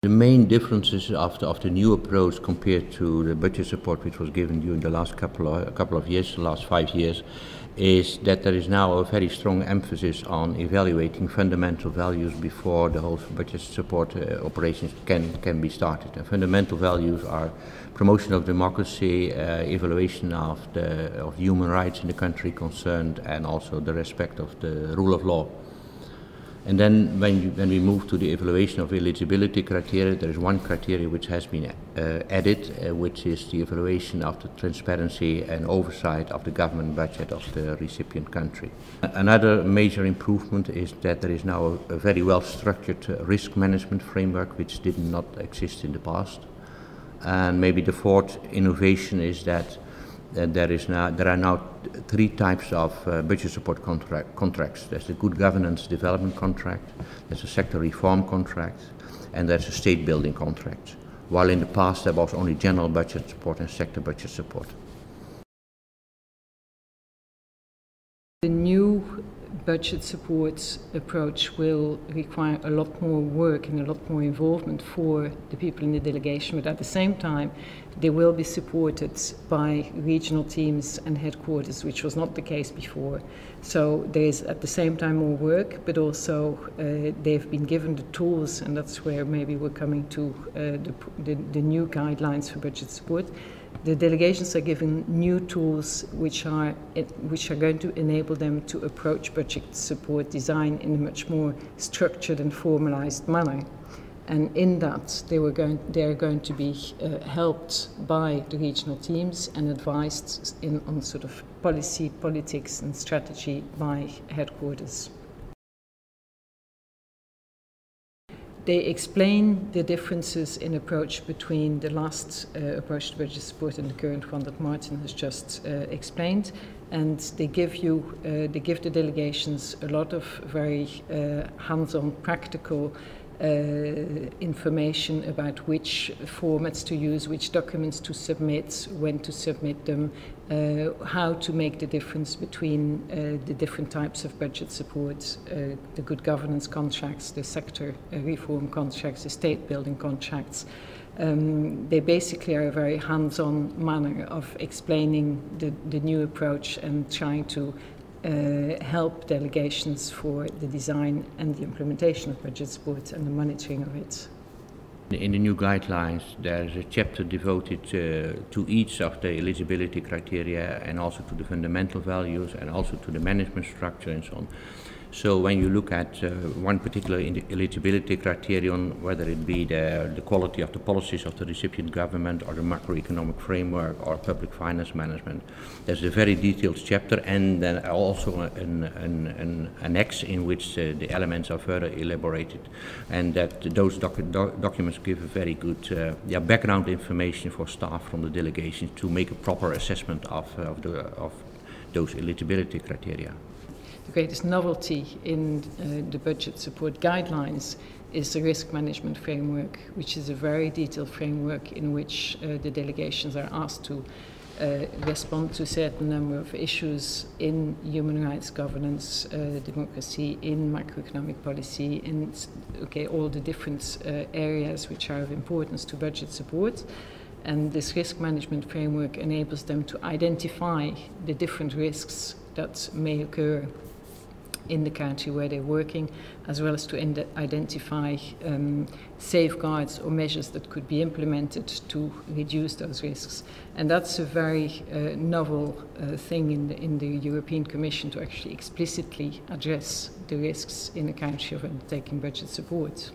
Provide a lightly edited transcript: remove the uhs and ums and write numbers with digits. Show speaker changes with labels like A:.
A: The main differences of the new approach compared to the budget support which was given during the last couple of years, the last 5 years, is that there is now a very strong emphasis on evaluating fundamental values before the whole budget support operations can be started. And fundamental values are promotion of democracy, evaluation of human rights in the country concerned, and also the respect of the rule of law. And then when we move to the evaluation of eligibility criteria, there is one criteria which has been added, which is the evaluation of the transparency and oversight of the government budget of the recipient country. Another major improvement is that there is now a very well structured risk management framework which did not exist in the past. And maybe the fourth innovation is that there are now 3 types of budget support contracts. There's the good governance development contract, there's a sector reform contract, and there's a state building contract. While in the past there was only general budget support and sector budget support.
B: The new budget support approach will require a lot more work and a lot more involvement for the people in the delegation, but at the same time they will be supported by regional teams and headquarters, which was not the case before. So there is at the same time more work, but also they've been given the tools, and that's where maybe we're coming to the new guidelines for budget support. The delegations are given new tools which are going to enable them to approach budget support design in a much more structured and formalized manner. And in that, they are going to be helped by the regional teams and advised on sort of policy, politics and strategy by headquarters. They explain the differences in approach between the last approach to budget support and the current one that Martin has just explained, and they give the delegations a lot of very hands-on, practical information about which formats to use, which documents to submit, when to submit them, how to make the difference between the different types of budget support, the good governance contracts, the sector reform contracts, the state building contracts. They basically are a very hands-on manner of explaining the new approach and trying to help delegations for the design and the implementation of budget support and the monitoring of it.
A: In the new guidelines, there is a chapter devoted to each of the eligibility criteria and also to the fundamental values and also to the management structure and so on. So when you look at one particular eligibility criterion, whether it be the quality of the policies of the recipient government or the macroeconomic framework or public finance management, there's a very detailed chapter and then also an annex in which the elements are further elaborated, and that those documents give a very good background information for staff from the delegation to make a proper assessment of those eligibility criteria.
B: The greatest novelty in the budget support guidelines is the risk management framework, which is a very detailed framework in which the delegations are asked to respond to a certain number of issues in human rights governance, democracy, in macroeconomic policy, in all the different areas which are of importance to budget support. And this risk management framework enables them to identify the different risks that may occur in the country where they're working, as well as to identify safeguards or measures that could be implemented to reduce those risks. And that's a very novel thing in the European Commission, to actually explicitly address the risks in a country of undertaking budget support.